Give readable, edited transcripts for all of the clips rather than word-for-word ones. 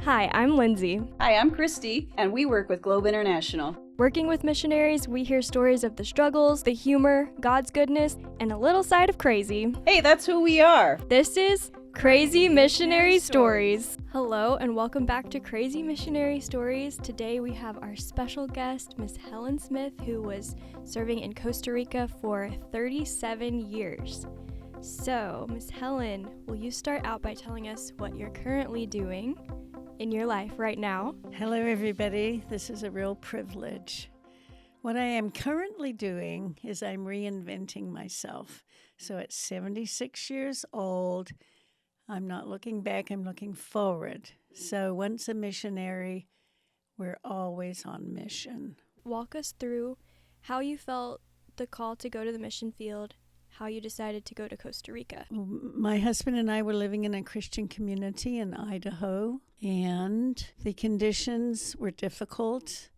Hi, I'm Lindsay. Hi, I'm Christy, and we work with Globe International. Working with missionaries, we hear stories of the struggles, the humor, God's goodness, and a little side of crazy. Hey, that's who we are. This is Crazy Missionary Stories. Hello, and welcome back to Crazy Missionary Stories. Today we have our special guest, Miss Helen Smith, who was serving in Costa Rica for 37 years. So, Miss Helen, will you start out by telling us what you're currently doing in your life right now? Hello, everybody. This is a real privilege. What I am currently doing is I'm reinventing myself. So at 76 years old, I'm not looking back, I'm looking forward. So once a missionary, we're always on mission. Walk us through how you felt the call to go to the mission field, how you decided to go to Costa Rica. My husband and I were living in a Christian community in Idaho, and the conditions were difficult.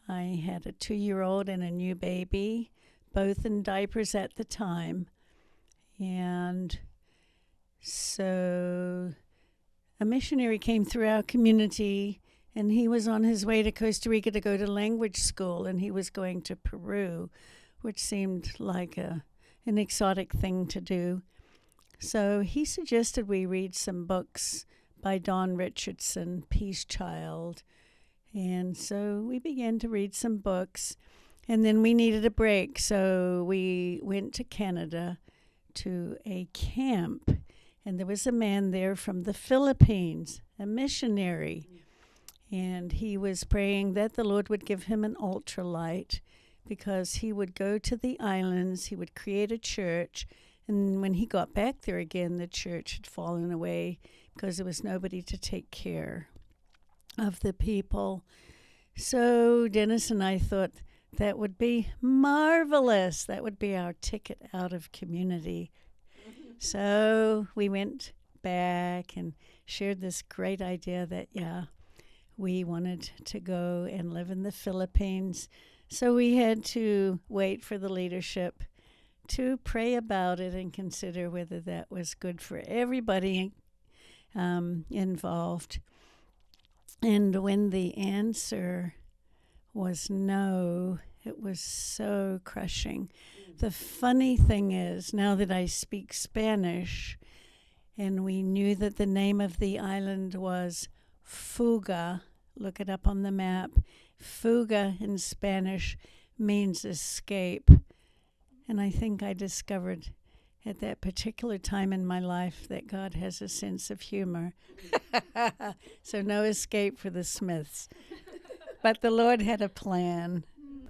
I had a 2-year-old and a new baby, both in diapers at the time. And so a missionary came through our community, and he was on his way to Costa Rica to go to language school, and he was going to Peru, which seemed like an exotic thing to do. So he suggested we read some books by Don Richardson, Peace Child. And so we began to read some books, and then we needed a break. So we went to Canada to a camp, and there was a man there from the Philippines, a missionary. And he was praying that the Lord would give him an ultralight, because he would go to the islands, he would create a church, and when he got back there again, the church had fallen away because there was nobody to take care of the people. So Dennis and I thought that would be marvelous. That would be our ticket out of community. So we went back and shared this great idea that, we wanted to go and live in the Philippines. So we had to wait for the leadership to pray about it and consider whether that was good for everybody involved. And when the answer was no, it was so crushing. The funny thing is, now that I speak Spanish, and we knew that the name of the island was Fuga, look it up on the map. Fuga in Spanish means escape. And I think I discovered at that particular time in my life that God has a sense of humor. So no escape for the Smiths. But the Lord had a plan.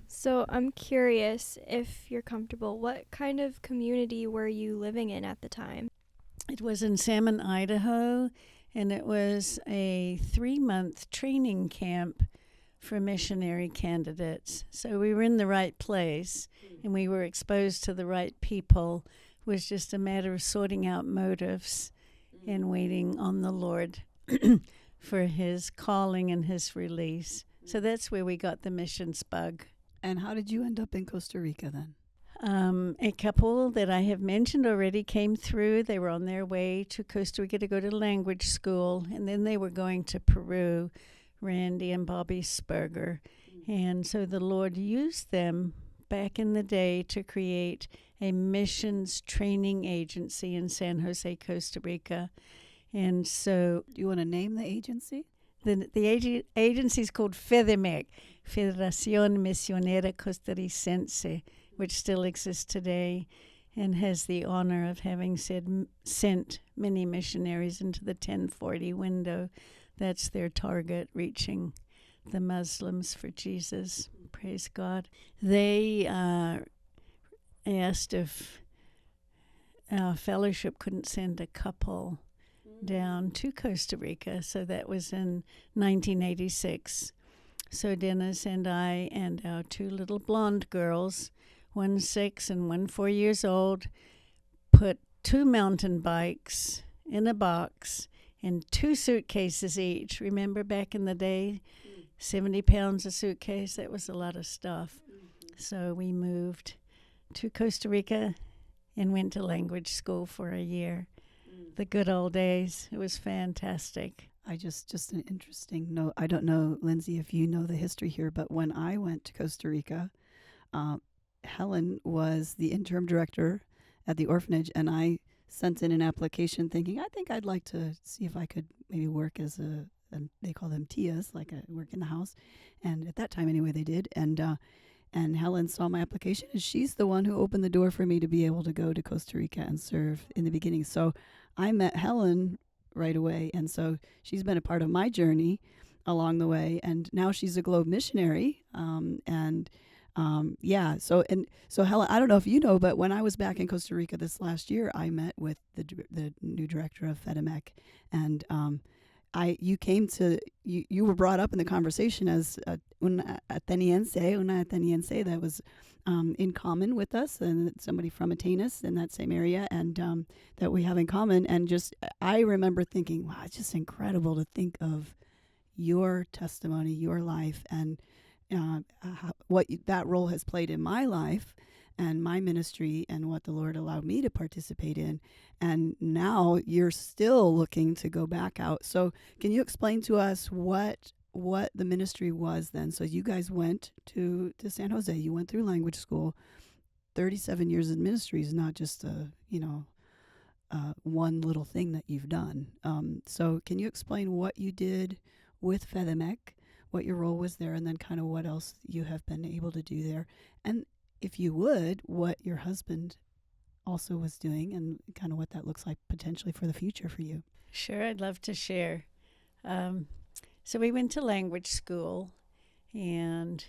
So I'm curious, if you're comfortable, what kind of community were you living in at the time? It was in Salmon, Idaho, and it was a 3-month training camp for missionary candidates. So we were in the right place, and we were exposed to the right people. It was just a matter of sorting out motives and waiting on the Lord for his calling and his release. So that's where we got the missions bug. And how did you end up in Costa Rica then? A couple that I have mentioned already came through. They were on their way to Costa Rica to go to language school, and then they were going to Peru, Randy and Bobby Spurger. And so the Lord used them back in the day to create a missions training agency in San Jose, Costa Rica. And so... Do you want to name the agency? The agency is called FEDEMEC, Federación Misionera Costarricense, which still exists today and has the honor of having sent many missionaries into the 1040 window. That's their target, reaching the Muslims for Jesus. Praise God. They asked if our fellowship couldn't send a couple down to Costa Rica. So that was in 1986. So Dennis and I and our 2 little blonde girls, one 6 and one 4 years old, put 2 mountain bikes in a box and 2 suitcases each. Remember back in the day, 70 pounds a suitcase? That was a lot of stuff. So we moved to Costa Rica and went to language school for a year. The good old days. It was fantastic. I just an interesting note. I don't know, Lindsay, if you know the history here, but when I went to Costa Rica, Helen was the interim director at the orphanage, and I sent in an application thinking, I think I'd like to see if I could maybe work as and they call them tias, like a work in the house. And at that time, anyway, they did. And Helen saw my application, and she's the one who opened the door for me to be able to go to Costa Rica and serve in the beginning. So I met Helen right away, and so she's been a part of my journey along the way. And now she's a Globe missionary, So Helen, I don't know if you know, but when I was back in Costa Rica this last year, I met with the new director of FEDEMEC, and you were brought up in the conversation as una ateniense that was in common with us, and somebody from Atenas in that same area, and that we have in common. And just I remember thinking, wow, it's just incredible to think of your testimony, your life, and that role has played in my life and my ministry, and what the Lord allowed me to participate in. And now you're still looking to go back out. So can you explain to us what the ministry was then? So you guys went to San Jose. You went through language school. 37 years in ministry is not just one little thing that you've done. So can you explain what you did with FEDEMEC, what your role was there, and then kind of what else you have been able to do there? And if you would, what your husband also was doing, and kind of what that looks like potentially for the future for you. Sure, I'd love to share. So we went to language school, and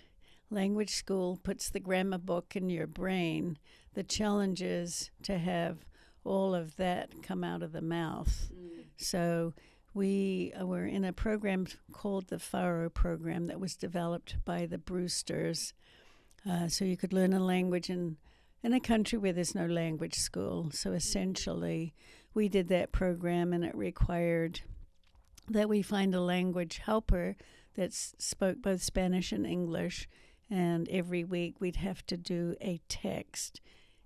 language school puts the grammar book in your brain. The challenge is to have all of that come out of the mouth. So we were in a program called the Faro program that was developed by the Brewsters. So you could learn a language in a country where there's no language school. So essentially, we did that program, and it required that we find a language helper that spoke both Spanish and English. And every week we'd have to do a text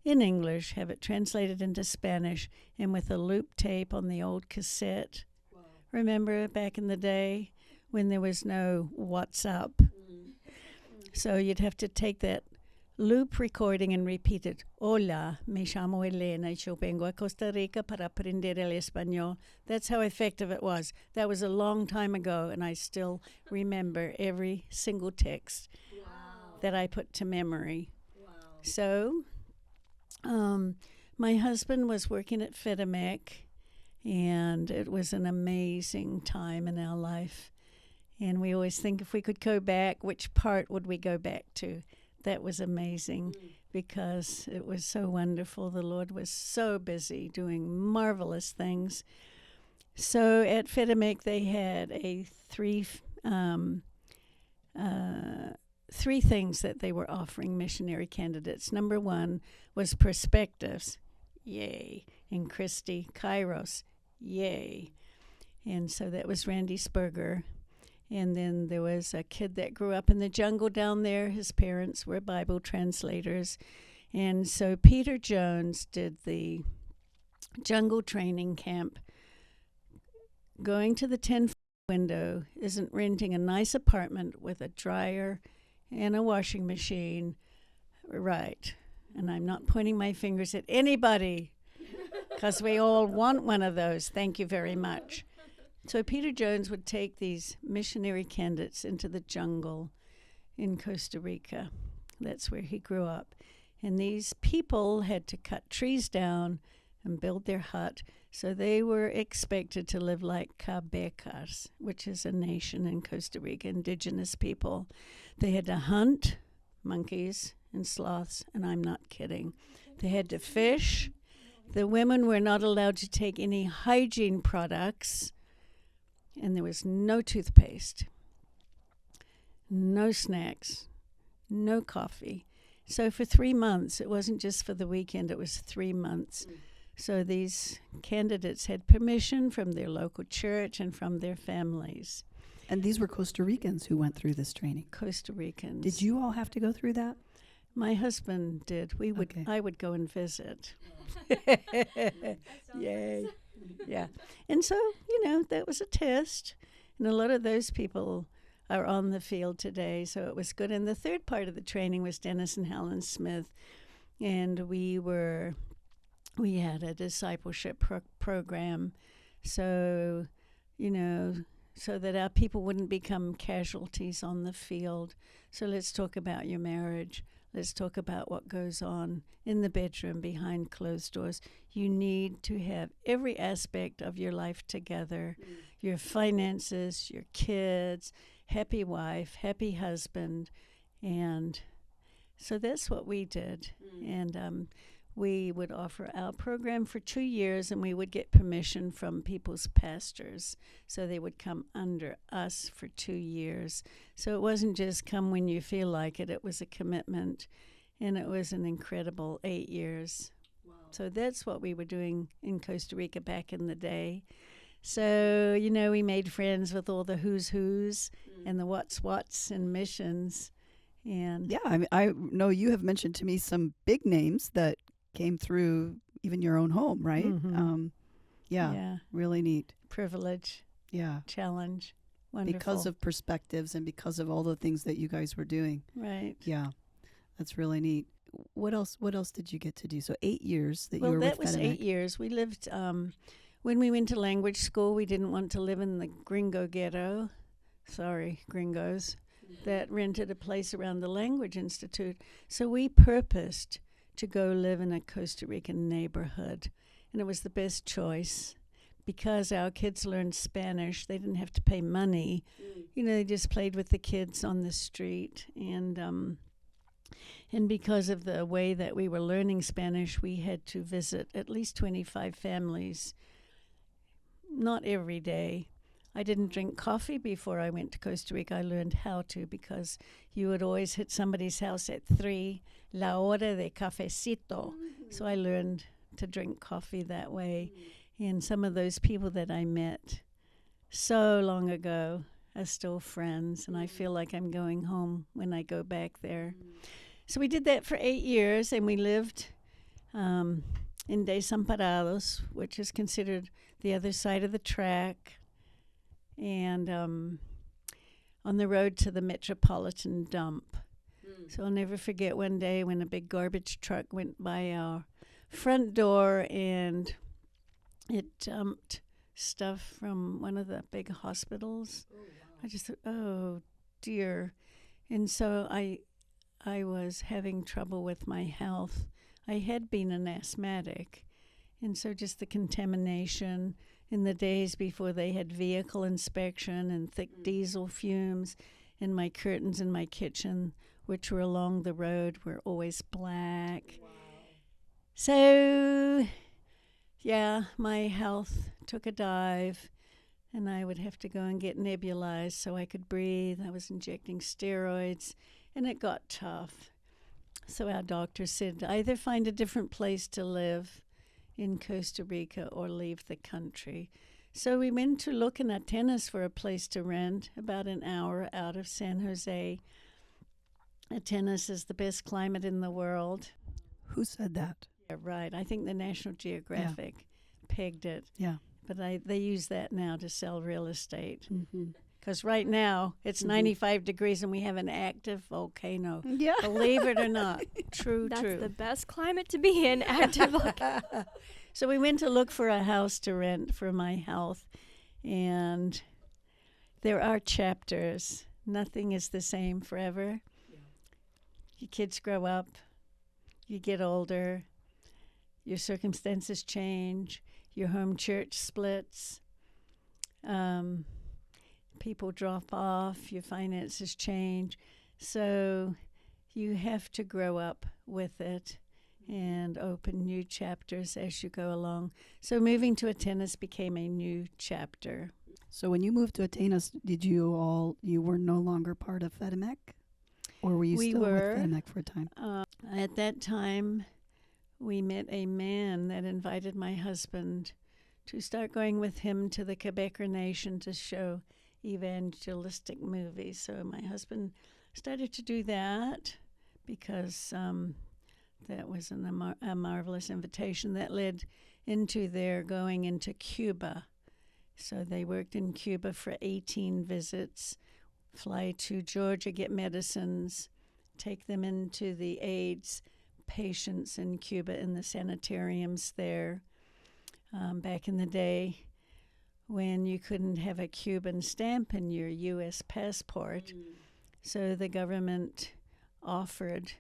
in English, have it translated into Spanish, and with a loop tape on the old cassette. Wow. Remember back in the day when there was no WhatsApp? So you'd have to take that loop recording and repeat it. Hola, me llamo Elena y yo vengo a Costa Rica para aprender el español. That's how effective it was. That was a long time ago, and I still remember every single text that I put to memory. Wow. So my husband was working at FEDEMEC, and it was an amazing time in our life. And we always think if we could go back, which part would we go back to? That was amazing because it was so wonderful. The Lord was so busy doing marvelous things. So at FEDEMEC, they had three things that they were offering missionary candidates. Number one was perspectives. Yay. And Christy, Kairos. Yay. And so that was Randy Spurger. And then there was a kid that grew up in the jungle down there. His parents were Bible translators. And so Peter Jones did the jungle training camp. Going to the 10-foot window isn't renting a nice apartment with a dryer and a washing machine. Right. And I'm not pointing my fingers at anybody because we all want one of those. Thank you very much. So Peter Jones would take these missionary candidates into the jungle in Costa Rica. That's where he grew up. And these people had to cut trees down and build their hut. So they were expected to live like Cabecas, which is a nation in Costa Rica, indigenous people. They had to hunt monkeys and sloths, and I'm not kidding. They had to fish. The women were not allowed to take any hygiene products. And there was no toothpaste, no snacks, no coffee. So for 3 months, it wasn't just for the weekend, it was 3 months. So these candidates had permission from their local church and from their families. And these were Costa Ricans who went through this training? Costa Ricans. Did you all have to go through that? My husband did. Okay. I would go and visit. Yay. Yeah. And so, that was a test. And a lot of those people are on the field today, so it was good. And the third part of the training was Dennis and Helen Smith, and we had a discipleship program, so, so that our people wouldn't become casualties on the field. So let's talk about your marriage. Let's talk about what goes on in the bedroom behind closed doors. You need to have every aspect of your life together, your finances, your kids, happy wife, happy husband. And so that's what we did. And we would offer our program for 2 years, and we would get permission from people's pastors. So they would come under us for 2 years. So it wasn't just come when you feel like it. It was a commitment, and it was an incredible 8 years. Wow. So that's what we were doing in Costa Rica back in the day. So, we made friends with all the who's and the what's in missions. And yeah, I know you have mentioned to me some big names that came through even your own home, right? Mm-hmm. Yeah, really neat. Privilege. Yeah. Challenge. Wonderful. Because of perspectives and because of all the things that you guys were doing. Right. Yeah, that's really neat. What else did you get to do? So 8 years that you were with that was FedEx. 8 years. We lived, when we went to language school, we didn't want to live in the gringo ghetto. Sorry, gringos. That rented a place around the Language Institute. So we purposed to go live in a Costa Rican neighborhood. And it was the best choice because our kids learned Spanish. They didn't have to pay money. They just played with the kids on the street. And because of the way that we were learning Spanish, we had to visit at least 25 families, not every day. I didn't drink coffee before I went to Costa Rica. I learned how to because you would always hit somebody's house at 3, la hora de cafecito. So I learned to drink coffee that way. And some of those people that I met so long ago are still friends, and I feel like I'm going home when I go back there. So we did that for 8 years, and we lived in Desamparados, which is considered the other side of the track, and on the road to the Metropolitan dump. So I'll never forget one day when a big garbage truck went by our front door and it dumped stuff from one of the big hospitals. Oh, wow. I just thought, oh dear. And so I was having trouble with my health. I had been an asthmatic, and so just the contamination in the days before they had vehicle inspection and thick diesel fumes, and my curtains in my kitchen, which were along the road, were always black. Wow. So, yeah, my health took a dive, and I would have to go and get nebulized so I could breathe. I was injecting steroids, and it got tough. So our doctor said, either find a different place to live in Costa Rica or leave the country. So we went to look in Atenas for a place to rent, about an hour out of San Jose. Atenas is the best climate in the world. Who said that? Yeah, right. I think the National Geographic pegged it. Yeah. But they use that now to sell real estate. Because right now it's 95 degrees and we have an active volcano. Yeah. Believe it or not. True. That's the best climate to be in, active volcano. So we went to look for a house to rent for my health. And there are chapters. Nothing is the same forever. Yeah. Your kids grow up. You get older. Your circumstances change. Your home church splits. People drop off. Your finances change. So you have to grow up with it and open new chapters as you go along. So moving to Atenas became a new chapter. So when you moved to Atenas, you were no longer part of FedEx? Or were you still with FedEx for a time? At that time, we met a man that invited my husband to start going with him to the Quebecer Nation to show evangelistic movies. So my husband started to do that because that was a marvelous invitation that led into their going into Cuba. So they worked in Cuba for 18 visits, fly to Georgia, get medicines, take them into the AIDS patients in Cuba in the sanitariums there. Back in the day when you couldn't have a Cuban stamp in your U.S. passport, so the government offered,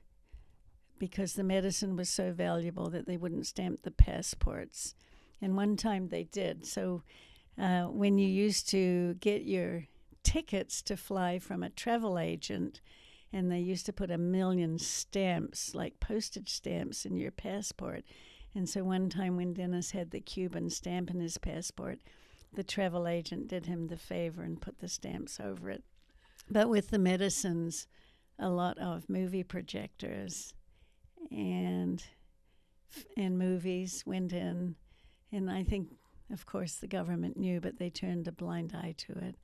because the medicine was so valuable, that they wouldn't stamp the passports. And one time they did. So when you used to get your tickets to fly from a travel agent, and they used to put 1 million stamps, like postage stamps, in your passport. And so one time when Dennis had the Cuban stamp in his passport, the travel agent did him the favor and put the stamps over it. But with the medicines, a lot of movie projectors and movies went in. And I think, of course, the government knew, but they turned a blind eye to it.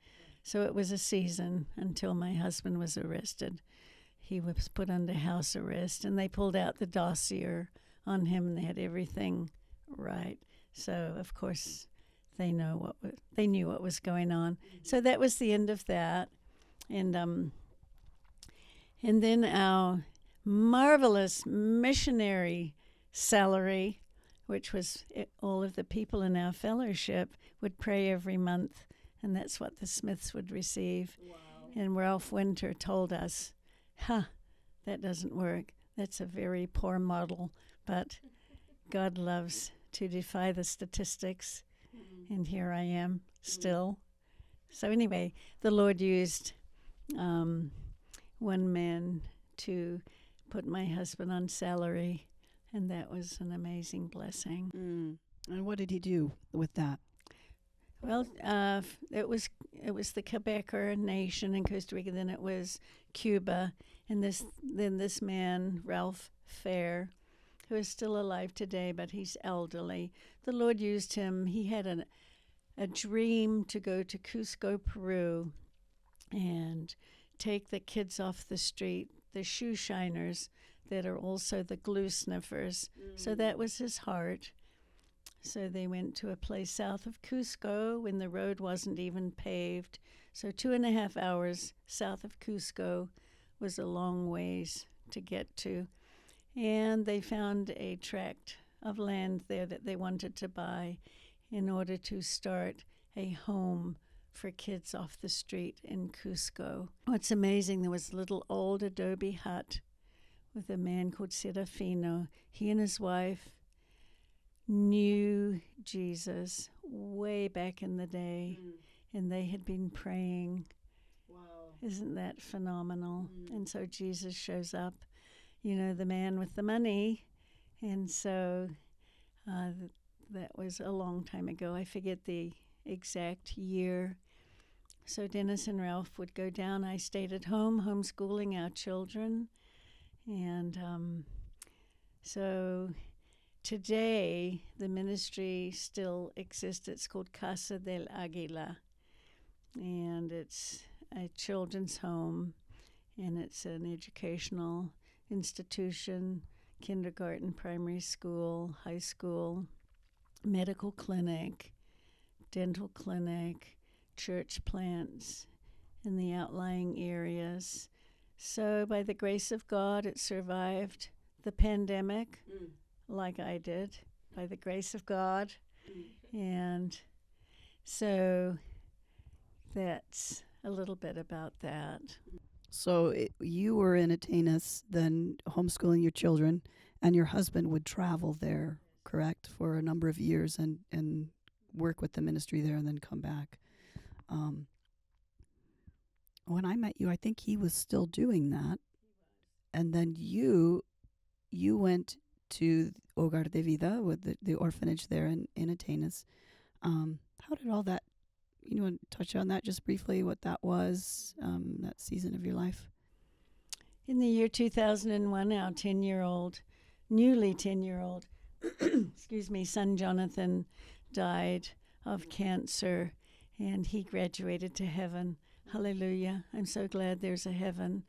So it was a season until my husband was arrested. He was put under house arrest, and they pulled out the dossier on him, and they had everything right. So, of course, they knew what was going on. So that was the end of that. And then our marvelous missionary salary, which was all of the people in our fellowship would pray every month, and that's what the Smiths would receive. Wow. And Ralph Winter told us, that doesn't work. That's a very poor model, but God loves to defy the statistics, and here I am still. So anyway, the Lord used one man to put my husband on salary, and that was an amazing blessing. And what did he do with that? Well, it was the Quebecer nation in Costa Rica. Then it was Cuba, and this man, Ralph Fair, who is still alive today, but he's elderly. The Lord used him. He had a dream to go to Cusco, Peru, and take the kids off the street, the shoe shiners that are also the glue sniffers. So that was his heart. So they went to a place south of Cusco when the road wasn't even paved. So 2.5 hours south of Cusco was a long ways to get to. And they found a tract of land there that they wanted to buy in order to start a home for kids off the street in Cusco. What's amazing, there was a little old adobe hut with a man called Serafino. He and his wife knew Jesus way back in the day, and they had been praying. Wow. Isn't that phenomenal? And so Jesus shows up, the man with the money. And so that was a long time ago. I forget the exact year. So Dennis and Ralph would go down. I stayed at home, homeschooling our children. And so today, the ministry still exists. It's called Casa del Águila, and it's a children's home, and it's an educational institution, kindergarten, primary school, high school, medical clinic, dental clinic, church plants in the outlying areas. So by the grace of God, it survived the pandemic. Like I did, by the grace of God. And so that's a little bit about that. So you were in Atenas, then homeschooling your children, and your husband would travel there, correct, for a number of years and work with the ministry there and then come back. When I met you, I think he was still doing that. And then you went to Hogar de Vida, with the orphanage there in Atenas. How did all that, you want to touch on that just briefly, what that was, that season of your life? In the year 2001, our newly 10-year-old, son Jonathan died of cancer, and he graduated to heaven. Hallelujah. I'm so glad there's a heaven.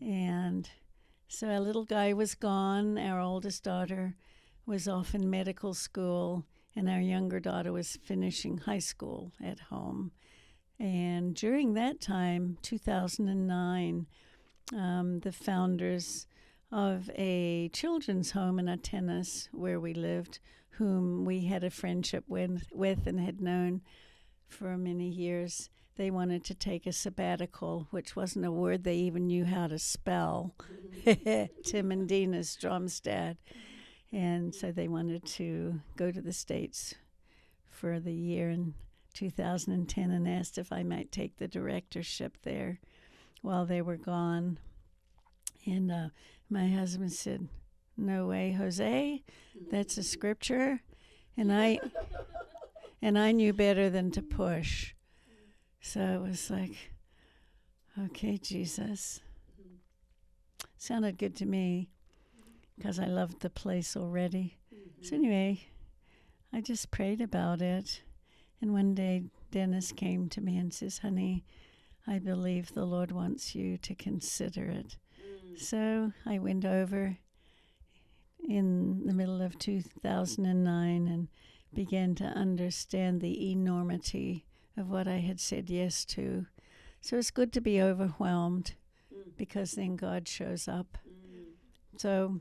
And so our little guy was gone. Our oldest daughter was off in medical school and our younger daughter was finishing high school at home. And during that time, 2009, the founders of a children's home in Atenas, where we lived, whom we had a friendship with and had known for many years, they wanted to take a sabbatical, which wasn't a word they even knew how to spell, Tim and Dina Stromstad. And so they wanted to go to the States for the year in 2010 and asked if I might take the directorship there while they were gone. And my husband said, "No way, Jose, that's a scripture." And I knew better than to push. So it was like, okay, Jesus. Sounded good to me because I loved the place already. So anyway, I just prayed about it. And one day Dennis came to me and says, "Honey, I believe the Lord wants you to consider it." So I went over in the middle of 2009 and began to understand the enormity of what I had said yes to. So it's good to be overwhelmed because then God shows up. So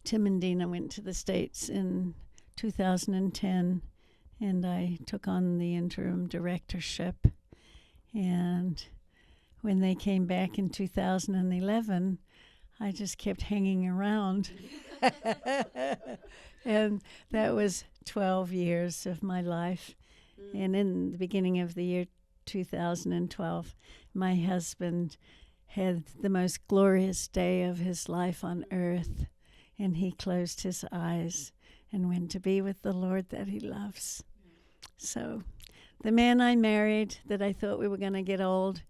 Tim and Dina went to the States in 2010, and I took on the interim directorship. And when they came back in 2011, I just kept hanging around. And that was 12 years of my life. And in the beginning of the year 2012, my husband had the most glorious day of his life on earth. And he closed his eyes and went to be with the Lord that he loves. So the man I married, that I thought we were going to get old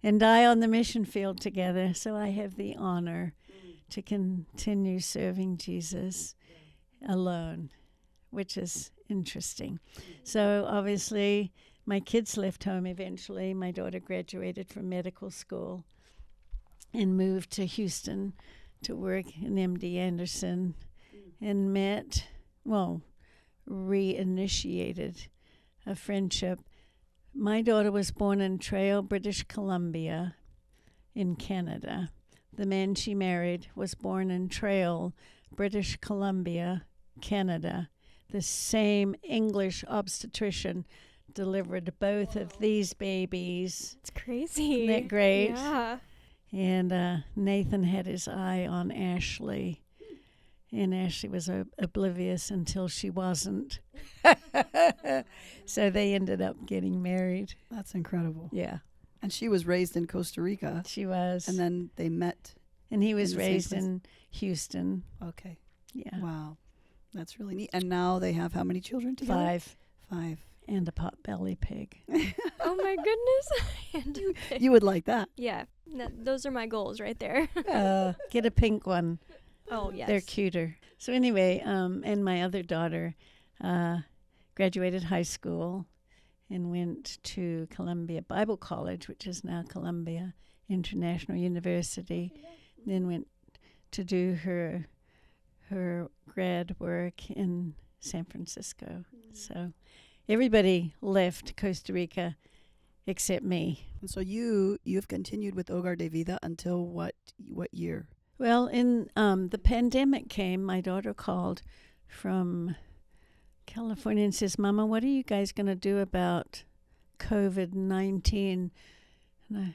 and die on the mission field together. So I have the honor to continue serving Jesus alone, which is interesting. So obviously my kids left home eventually. My daughter graduated from medical school and moved to Houston to work in MD Anderson and reinitiated a friendship. My daughter was born in Trail, British Columbia, in Canada. The man she married was born in Trail, British Columbia, Canada. The same English obstetrician delivered both of these babies. It's crazy. Isn't that great? Yeah. And Nathan had his eye on Ashley. And Ashley was oblivious until she wasn't. So they ended up getting married. That's incredible. Yeah. And she was raised in Costa Rica. She was. And then they met. And he was in the same raised place? in Houston. Okay. Yeah. Wow. That's really neat. And now they have how many children together? 5. And a potbelly pig. Oh my goodness. And You would like that. yeah, those are my goals right there. Get a pink one. Oh, yes. They're cuter. So anyway, and my other daughter graduated high school and went to Columbia Bible College, which is now Columbia International University. Then went to do her grad work in San Francisco. So everybody left Costa Rica except me. And so you've continued with Hogar de Vida until what year? Well, in the pandemic came, my daughter called from California and says, "Mama, what are you guys going to do about COVID-19?" And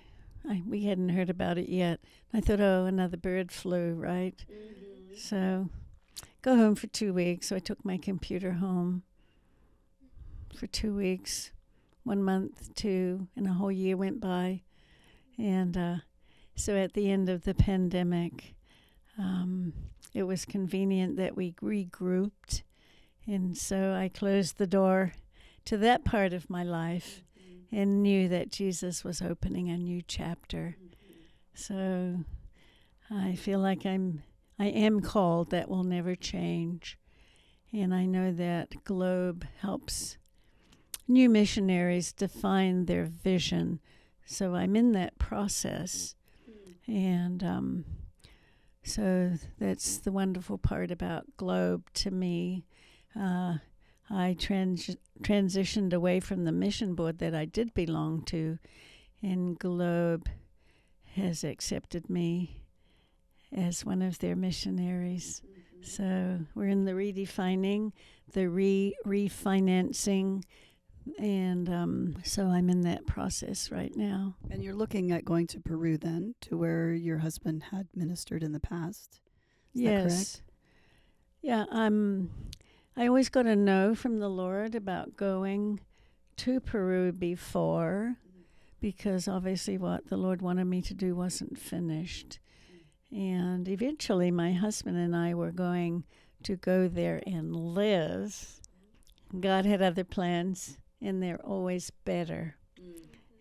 we hadn't heard about it yet. I thought, oh, another bird flu, right? Mm-hmm. So go home for 2 weeks. So I took my computer home for 2 weeks. 1 month, 2, and a whole year went by. And so at the end of the pandemic, it was convenient that we regrouped. And so I closed the door to that part of my life and knew that Jesus was opening a new chapter. So I feel like I am called. That will never change. And I know that Globe helps new missionaries define their vision. So I'm in that process. And so that's the wonderful part about Globe to me. I transitioned away from the mission board that I did belong to, and Globe has accepted me as one of their missionaries. So we're in the redefining, the refinancing, and so I'm in that process right now. And you're looking at going to Peru then, to where your husband had ministered in the past. Is that correct? Yeah, I always got a no from the Lord about going to Peru before, because obviously what the Lord wanted me to do wasn't finished. And eventually my husband and I were going to go there and live. God had other plans, and they're always better.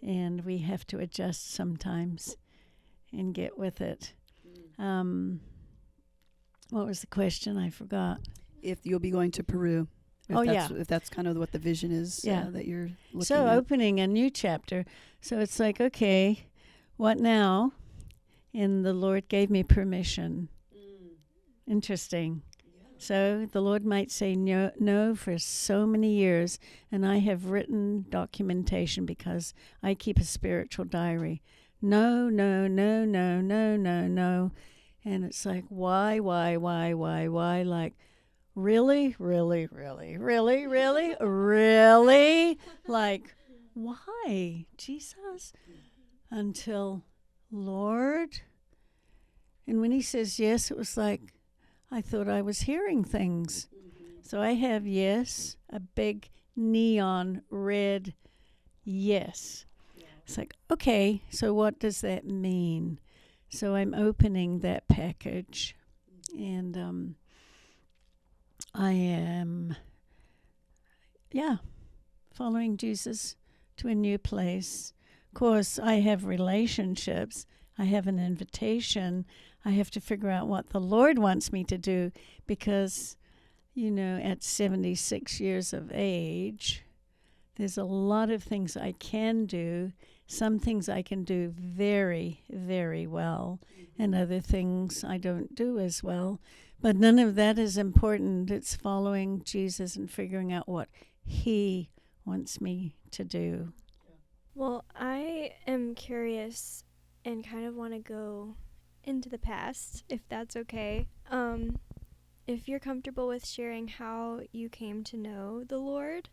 And we have to adjust sometimes and get with it. What was the question? I forgot. If you'll be going to Peru. If that's kind of what the vision is that you're looking so at. Opening a new chapter. So it's like, okay, what now? And the Lord gave me permission. Interesting. So the Lord might say no for so many years, and I have written documentation because I keep a spiritual diary. No, no, no, no, no, no, no. And it's like, why? Like, really? Like, why? Jesus? Until, Lord? And when he says yes, it was like, I thought I was hearing things. So I have yes, a big neon red yes. It's like, okay, so what does that mean? So I'm opening that package, and I am, following Jesus to a new place. Of course, I have relationships. I have an invitation. I have to figure out what the Lord wants me to do because, at 76 years of age, there's a lot of things I can do. Some things I can do very, very well, and other things I don't do as well. But none of that is important. It's following Jesus and figuring out what he wants me to do. Well, I am curious and kind of want to go into the past, if that's okay. If you're comfortable with sharing how you came to know the Lord.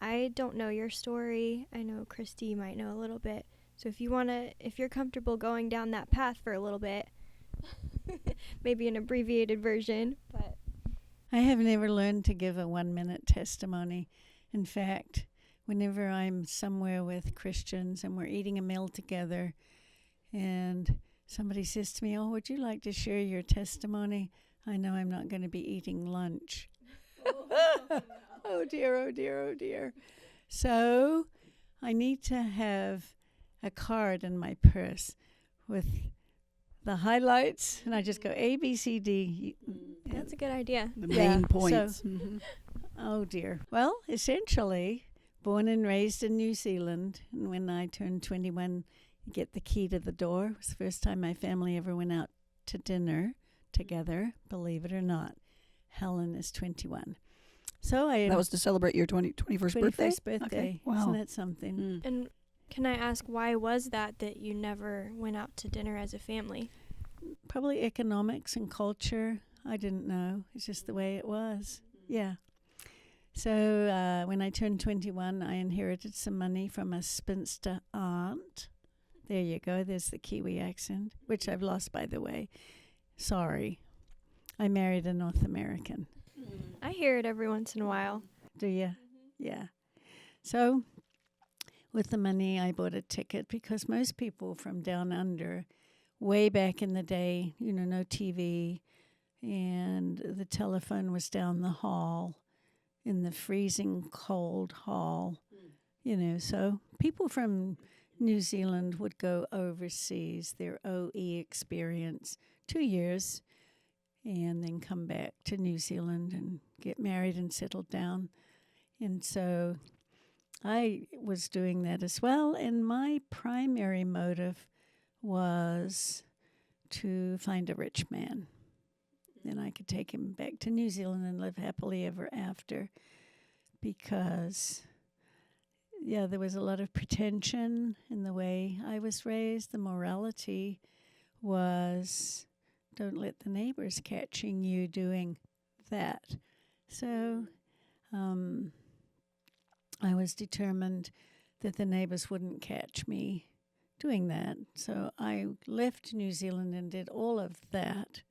I don't know your story. I know Christy might know a little bit. So if you're comfortable going down that path for a little bit, maybe an abbreviated version, but I have never learned to give a 1-minute testimony. In fact, whenever I'm somewhere with Christians and we're eating a meal together and somebody says to me, "Oh, would you like to share your testimony?" I know I'm not going to be eating lunch. Oh dear, oh dear, oh dear. So I need to have a card in my purse with the highlights, and I just go A, B, C, D. that's a good idea. The main points. So, oh dear. Well, essentially, born and raised in New Zealand, and when I turned 21, you get the key to the door. It was the first time my family ever went out to dinner together, believe it or not. Helen is 21. So that was to celebrate your 21st birthday? 21st birthday. Okay. Wow. Isn't that something? And can I ask, why was that you never went out to dinner as a family? Probably economics and culture. I didn't know. It's just the way it was. Yeah. So when I turned 21, I inherited some money from a spinster aunt. There you go. There's the Kiwi accent, which I've lost, by the way. Sorry. I married a North American. I hear it every once in a while. Do you? Yeah. So with the money, I bought a ticket because most people from down under, way back in the day, no TV, and the telephone was down the hall in the freezing cold hall, so people from New Zealand would go overseas, their OE experience, 2 years, and then come back to New Zealand and get married and settle down. And so I was doing that as well. And my primary motive was to find a rich man. Then I could take him back to New Zealand and live happily ever after. because, yeah, there was a lot of pretension in the way I was raised. The morality was, don't let the neighbors catching you doing that. So I was determined that the neighbors wouldn't catch me doing that. So I left New Zealand and did all of that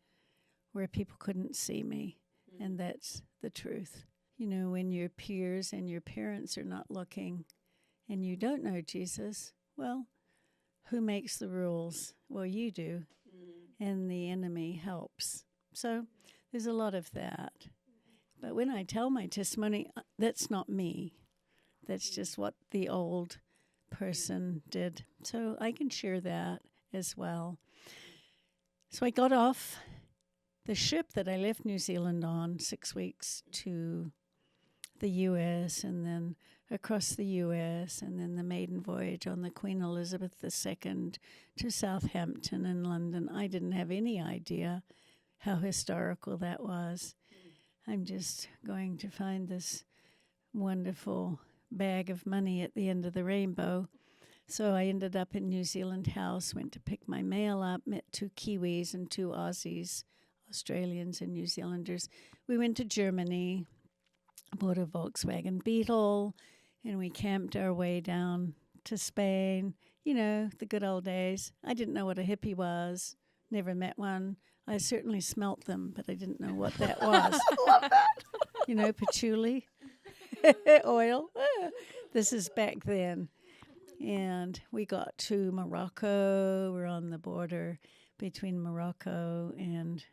where people couldn't see me. And that's the truth. You know, when your peers and your parents are not looking and you don't know Jesus, well, who makes the rules? Well, you do. And the enemy helps. So there's a lot of that. But when I tell my testimony, that's not me. That's just what the old person did. So I can share that as well. So I got off the ship that I left New Zealand on 6 weeks to the U.S. and then across the U.S. and then the maiden voyage on the Queen Elizabeth II to Southampton and London. I didn't have any idea how historical that was. I'm just going to find this wonderful bag of money at the end of the rainbow. So I ended up in New Zealand House, went to pick my mail up, met 2 Kiwis and 2 Aussies, Australians and New Zealanders. We went to Germany, bought a Volkswagen Beetle, and we camped our way down to Spain. You know, the good old days. I didn't know what a hippie was, never met one. I certainly smelt them, but I didn't know what that was. Love that. You know, patchouli, oil. This is back then. And we got to Morocco. We're on the border between Morocco and,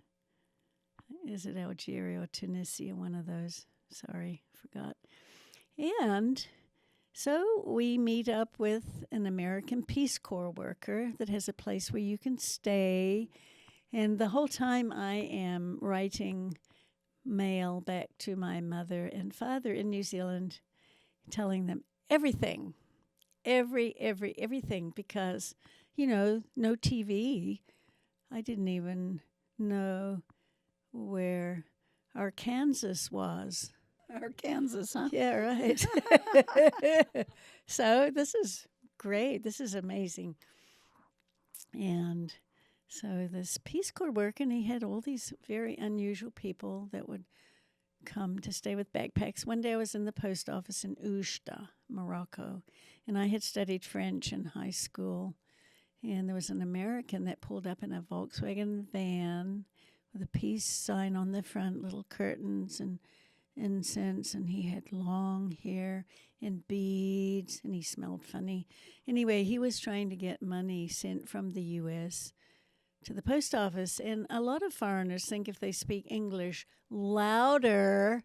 is it Algeria or Tunisia? One of those. Sorry, forgot. And so we meet up with an American Peace Corps worker that has a place where you can stay. And the whole time I am writing mail back to my mother and father in New Zealand, telling them everything. Everything, because, you know, no TV. I didn't even know where Arkansas was. Arkansas, huh? Yeah, right. So this is great. This is amazing. And so this Peace Corps work, and he had all these very unusual people that would come to stay with backpacks. One day I was in the post office in Oujda, Morocco, and I had studied French in high school. And there was an American that pulled up in a Volkswagen van with a peace sign on the front, little curtains and incense, and he had long hair and beads, and he smelled funny. Anyway, he was trying to get money sent from the U.S. to the post office, and a lot of foreigners think if they speak English louder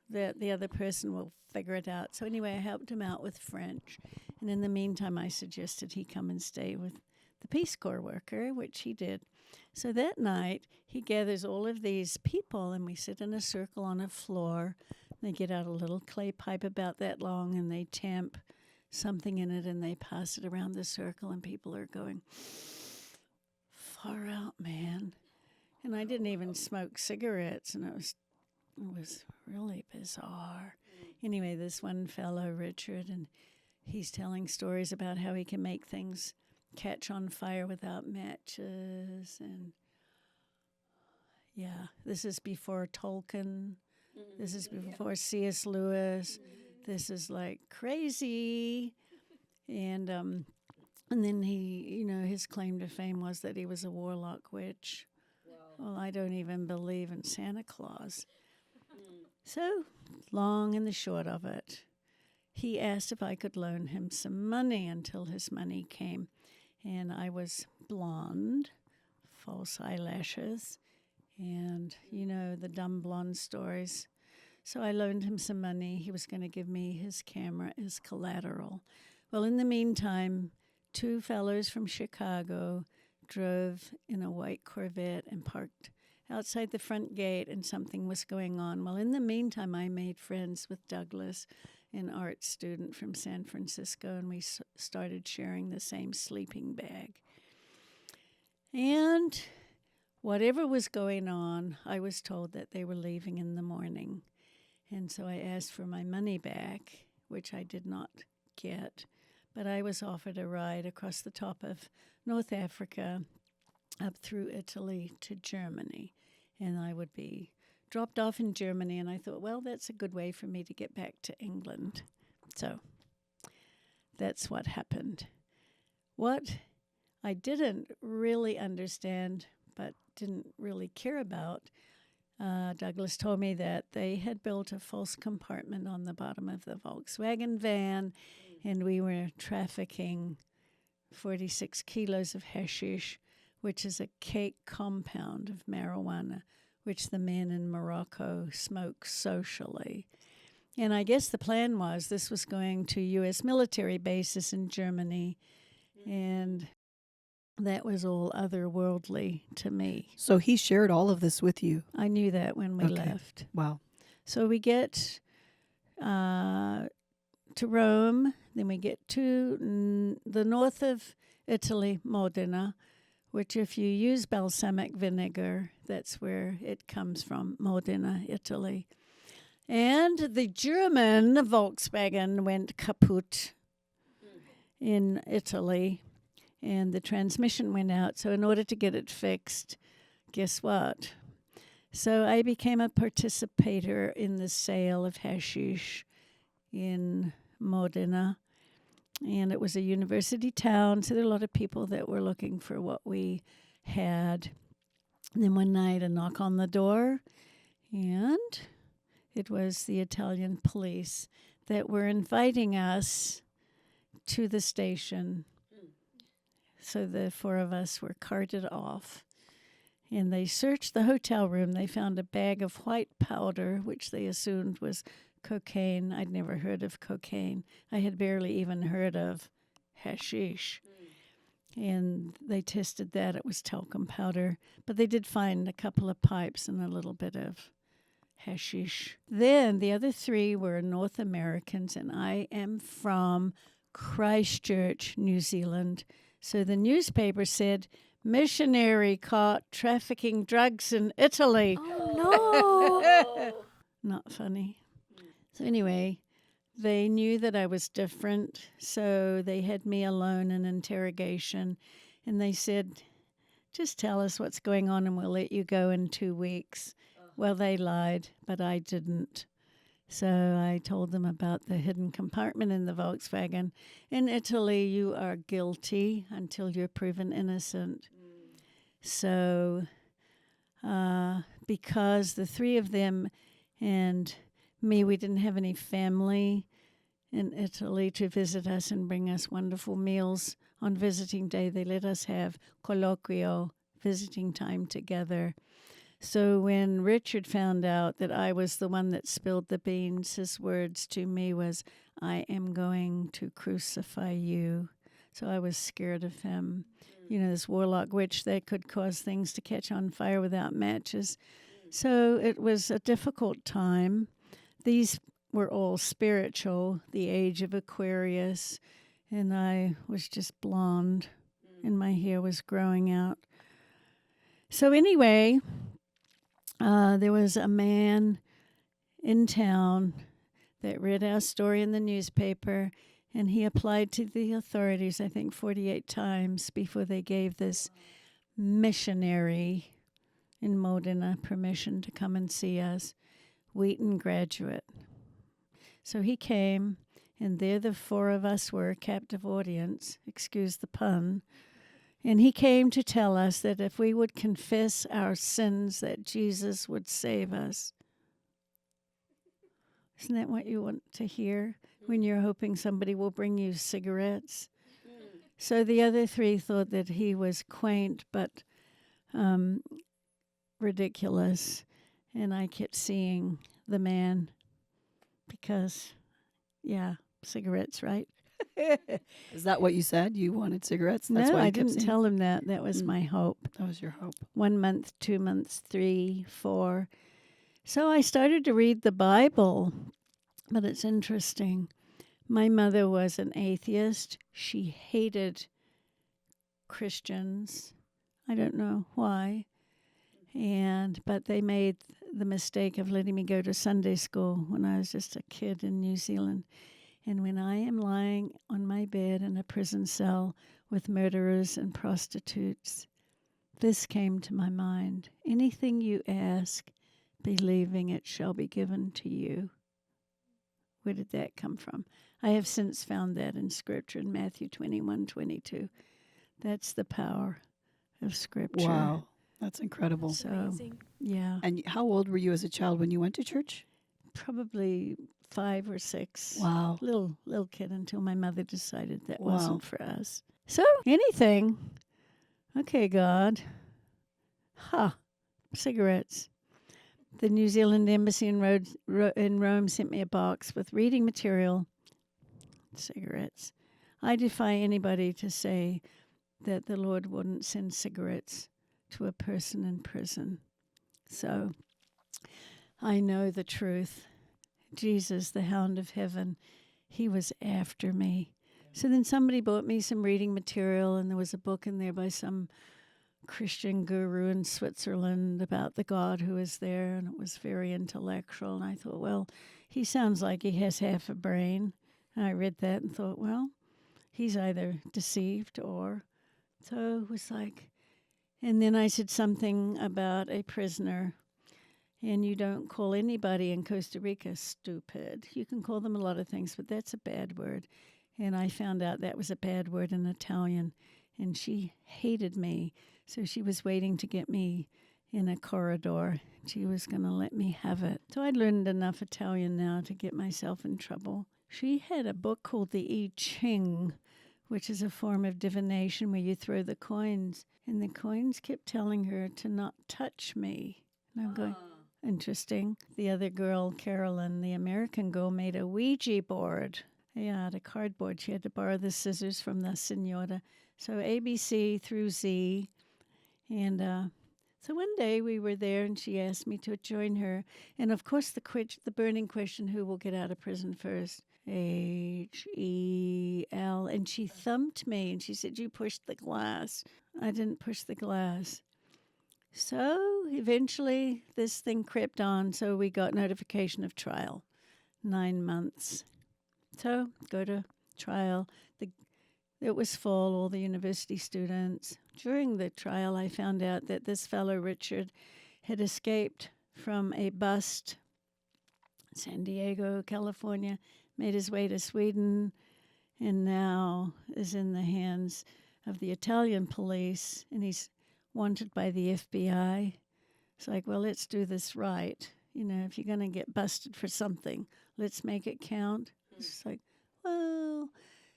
that the other person will figure it out. So anyway, I helped him out with French, and in the meantime, I suggested he come and stay with the Peace Corps worker, which he did. So that night, he gathers all of these people, and we sit in a circle on a floor. They get out a little clay pipe about that long, and they tamp something in it, and they pass it around the circle, and people are going, far out, man. And I didn't even smoke cigarettes, and it was really bizarre. Anyway, this one fellow, Richard, and he's telling stories about how he can make things catch on fire without matches. And yeah, this is before Tolkien. This is before C.S. Lewis. This is like crazy. And then he, you know, his claim to fame was that he was a warlock witch. Well, I don't even believe in Santa Claus. So, long and the short of it, he asked if I could loan him some money until his money came. And I was blonde, false eyelashes, and, you know, the dumb blonde stories. So I loaned him some money. He was going to give me his camera as collateral. Well, in the meantime, 2 fellows from Chicago drove in a white Corvette and parked outside the front gate, and something was going on. Well, in the meantime, I made friends with Douglas, an art student from San Francisco, and we started sharing the same sleeping bag. And whatever was going on, I was told that they were leaving in the morning. And so I asked for my money back, which I did not get. But I was offered a ride across the top of North Africa up through Italy to Germany. And I would be dropped off in Germany. And I thought, well, that's a good way for me to get back to England. So that's what happened. What I didn't really understand, but didn't really care about, Douglas told me that they had built a false compartment on the bottom of the Volkswagen van, and we were trafficking 46 kilos of hashish, which is a cake compound of marijuana, which the men in Morocco smoke socially. And I guess the plan was this was going to U.S. military bases in Germany, and that was all otherworldly to me. So he shared all of this with you. I knew that when we left. Wow. So we get to Rome, then we get to the north of Italy, Modena, which if you use balsamic vinegar, that's where it comes from, Modena, Italy. And the German Volkswagen went kaput in Italy, and the transmission went out. So in order to get it fixed, guess what? So I became a participator in the sale of hashish in Modena. And it was a university town, so there were a lot of people that were looking for what we had. And then one night, a knock on the door, and it was the Italian police that were inviting us to the station. So the four of us were carted off, and they searched the hotel room. They found a bag of white powder, which they assumed was cocaine. I'd never heard of cocaine. I had barely even heard of hashish. And they tested that. It was talcum powder. But they did find a couple of pipes and a little bit of hashish. Then the other three were North Americans, and I am from Christchurch, New Zealand. So the newspaper said, Missionary caught trafficking drugs in Italy. Oh, no. Not funny. So anyway, they knew that I was different, so they had me alone in interrogation, and they said, just tell us what's going on and we'll let you go in 2 weeks. Well, they lied, but I didn't. So I told them about the hidden compartment in the Volkswagen. In Italy, you are guilty until you're proven innocent. So because the three of them and me, we didn't have any family in Italy to visit us and bring us wonderful meals on visiting day. They let us have colloquio, visiting time together. So when Richard found out that I was the one that spilled the beans, his words to me was, I am going to crucify you. So I was scared of him. You know, this warlock witch that could cause things to catch on fire without matches. So it was a difficult time. These were all spiritual, the age of Aquarius, and I was just blonde, and my hair was growing out. So anyway, there was a man in town that read our story in the newspaper, and he applied to the authorities, I think 48 times before they gave this missionary in Modena permission to come and see us, Wheaton graduate. So he came, and there the four of us were, captive audience, excuse the pun, and he came to tell us that if we would confess our sins, that Jesus would save us. Isn't that what you want to hear when you're hoping somebody will bring you cigarettes? So the other three thought that he was quaint but ridiculous, and I kept seeing the man because, yeah, cigarettes, right? Is that what you said? You wanted cigarettes? That's No, why I you kept didn't saying? tell him that. That was my hope. That was your hope. 1 month, 2 months, 3, 4. So I started to read the Bible, but it's interesting. My mother was an atheist. She hated Christians. I don't know why. But they made the mistake of letting me go to Sunday school when I was just a kid in New Zealand. And when I am lying on my bed in a prison cell with murderers and prostitutes, this came to my mind. Anything you ask, believing it shall be given to you. Where did that come from? I have since found that in Scripture in Matthew 21:22. That's the power of Scripture. Wow, that's incredible. So, Amazing. yeah, And how old were you as a child when you went to church? probably 5 or 6. Wow. Little kid until my mother decided that Wow. wasn't for us. So, anything. Okay, God. Cigarettes. The New Zealand Embassy in Rome sent me a box with reading material, cigarettes. I defy anybody to say that the Lord wouldn't send cigarettes to a person in prison. So I know the truth. Jesus, the hound of heaven, he was after me. So then somebody bought me some reading material, and there was a book in there by some Christian guru in Switzerland about the God who is there, and it was very intellectual. And I thought, well, he sounds like he has half a brain. And I read that and thought, well, he's either deceived or... So it was like... And then I said something about a prisoner, and you don't call anybody in Costa Rica stupid. You can call them a lot of things, but that's a bad word. And I found out that was a bad word in Italian, and she hated me. So she was waiting to get me in a corridor. She was going to let me have it. So I'd learned enough Italian now to get myself in trouble. She had a book called the I Ching, which is a form of divination where you throw the coins. And the coins kept telling her to not touch me. And I'm going, interesting. The other girl, Carolyn, the American girl, made a Ouija board. Yeah, out of cardboard. She had to borrow the scissors from the senora. So ABC through Z. And so one day we were there, and she asked me to join her. And, of course, the burning question, who will get out of prison first? H-E-L. And she thumped me, and she said, you pushed the glass. I didn't push the glass. So eventually this thing crept on, so we got notification of trial, 9 months. So go to trial. It was full, all the university students. During the trial, I found out that this fellow, Richard, had escaped from a bust, San Diego, California, made his way to Sweden, and now is in the hands of the Italian police, and he's wanted by the FBI. It's like, well, let's do this right. You know, if you're going to get busted for something, let's make it count. It's like, well...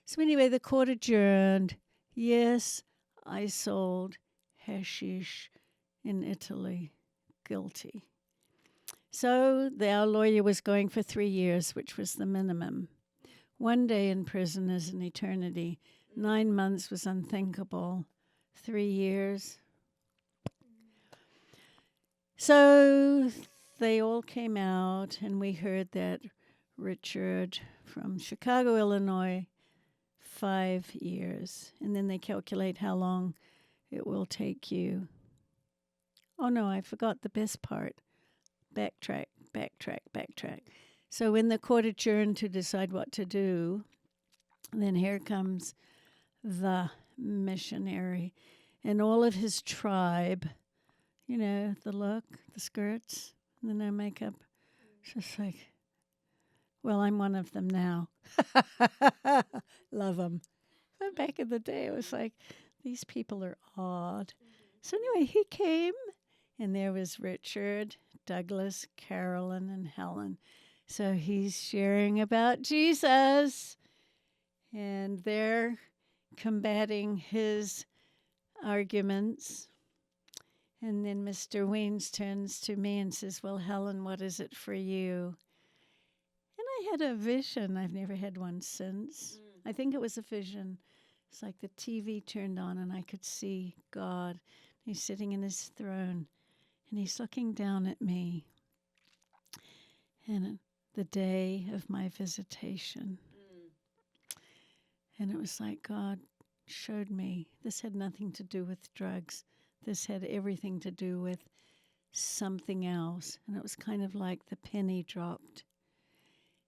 So anyway, the court adjourned. Yes, I sold hashish in Italy. Guilty. So our lawyer was going for 3 years, which was the minimum. 1 day in prison is an eternity. 9 months was unthinkable. 3 years. So they all came out, and we heard that Richard from Chicago, Illinois, 5 years. And then they calculate how long it will take you. Oh, no, I forgot the best part. Backtrack. So when the court adjourned to decide what to do, then here comes the missionary and all of his tribe. You know, the look, the skirts, the no makeup. It's just like, well, I'm one of them now. Love them. But back in the day, it was like, these people are odd. So anyway, he came, and there was Richard, Douglas, Carolyn, and Helen. So he's sharing about Jesus, and they're combating his arguments. And then Mr. Weens turns to me and says, well, Helen, what is it for you? And I had a vision. I've never had one since. I think it was a vision. It's like the TV turned on, and I could see God. He's sitting in his throne, and he's looking down at me. And the day of my visitation. And it was like God showed me this had nothing to do with drugs. This had everything to do with something else. And it was kind of like the penny dropped.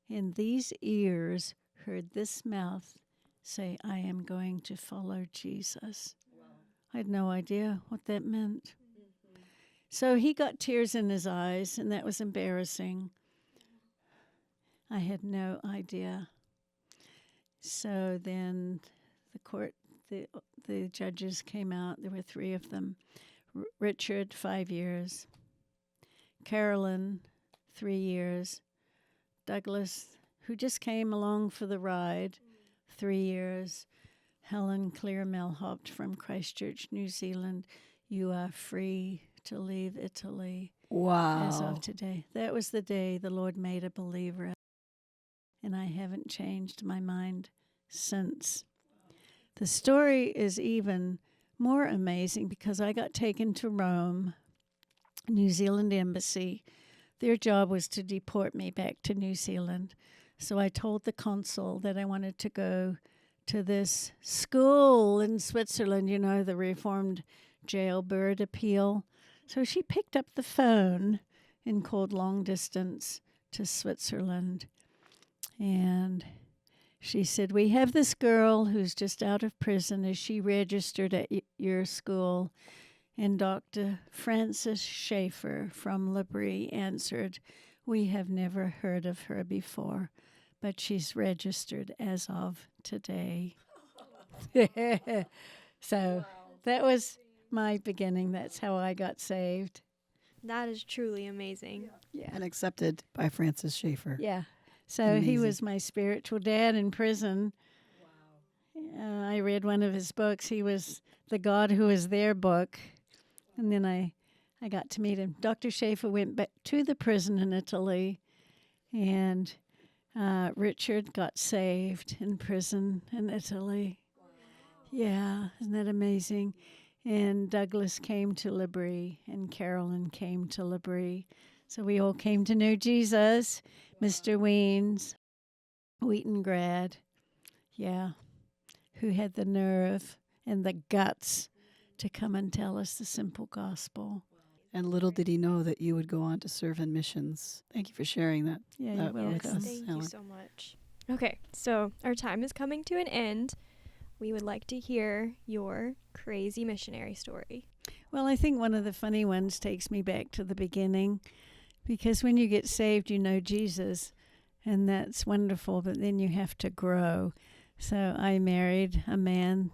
And these ears heard this mouth say, I am going to follow Jesus. Wow. I had no idea what that meant. Mm-hmm. So he got tears in his eyes, and that was embarrassing. I had no idea. So then the judges came out. There were 3 of them. Richard, 5 years. Carolyn, 3 years. Douglas, who just came along for the ride, 3 years. Helen Clear Melhopt from Christchurch, New Zealand. You are free to leave Italy. Wow. As of today. That was the day the Lord made a believer. And I haven't changed my mind since. The story is even more amazing because I got taken to Rome, New Zealand Embassy. Their job was to deport me back to New Zealand. So I told the consul that I wanted to go to this school in Switzerland, you know, the Reformed Jailbird Appeal. So she picked up the phone and called long distance to Switzerland. And she said, we have this girl who's just out of prison. Is she registered at your school? And Dr. Francis Schaefer from L'Abri answered, we have never heard of her before, but she's registered as of today. So that was my beginning. That's how I got saved. That is truly amazing. Yeah. And accepted by Francis Schaefer. Yeah. So Amazing. He was my spiritual dad in prison. Wow. I read one of his books. He was the God Who Is There book. And then I got to meet him. Dr. Schaefer went back to the prison in Italy, and Richard got saved in prison in Italy. Wow. Yeah, isn't that amazing? And Douglas came to L'Abri, and Carolyn came to L'Abri. So we all came to know Jesus. Wow. Mr. Wheaton grad, yeah, who had the nerve and the guts to come and tell us the simple gospel. And little did he know that you would go on to serve in missions. Thank you for sharing that. Yeah, you're welcome. Yes, thank you so much. Okay, so our time is coming to an end. We would like to hear your crazy missionary story. Well, I think one of the funny ones takes me back to the beginning, because when you get saved, you know Jesus, and that's wonderful, but then you have to grow. So I married a man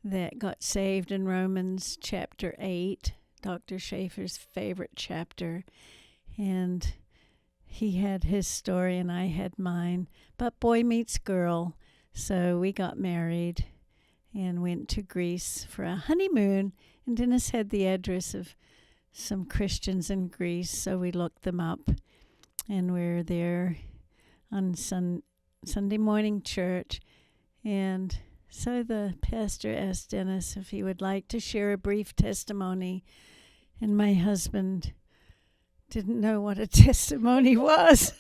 that got saved in Romans chapter 8, Dr. Schaefer's favorite chapter. And he had his story and I had mine. But boy meets girl. So we got married and went to Greece for a honeymoon. And Dennis had the address of some Christians in Greece, so we looked them up. And we were there on Sunday morning church. And so the pastor asked Dennis if he would like to share a brief testimony, and my husband didn't know what a testimony was.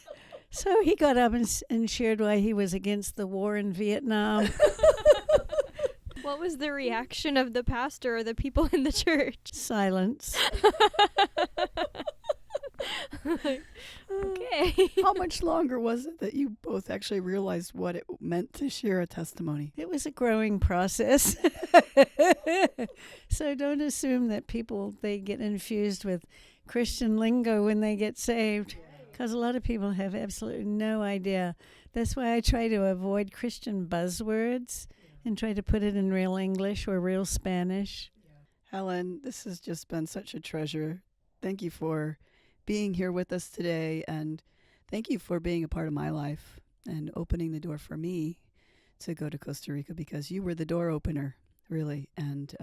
So he got up and shared why he was against the war in Vietnam. What was the reaction of the pastor or the people in the church? Silence. Okay. How much longer was it that you both actually realized what it meant to share a testimony? It was a growing process. So don't assume that people, they get infused with Christian lingo when they get saved, because a lot of people have absolutely no idea. That's why I try to avoid Christian buzzwords and try to put it in real English or real Spanish. Helen, this has just been such a treasure. Thank you for being here with us today, and thank you for being a part of my life and opening the door for me to go to Costa Rica, because you were the door opener, really. And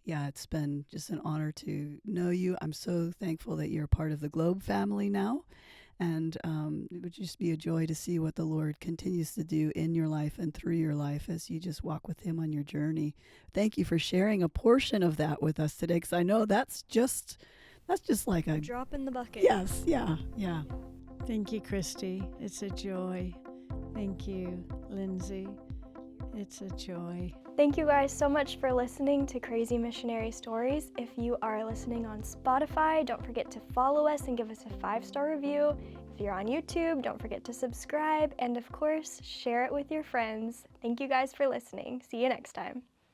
it's been just an honor to know you. I'm so thankful that you're part of the Globe family now, and it would just be a joy to see what the Lord continues to do in your life and through your life as you just walk with Him on your journey. Thank you for sharing a portion of that with us today, because I know that's just like a drop in the bucket. Yes, yeah. Thank you, Christy. It's a joy. Thank you, Lindsay. It's a joy. Thank you guys so much for listening to Crazy Missionary Stories. If you are listening on Spotify, don't forget to follow us and give us a 5-star review. If you're on YouTube, don't forget to subscribe, and of course, share it with your friends. Thank you guys for listening. See you next time.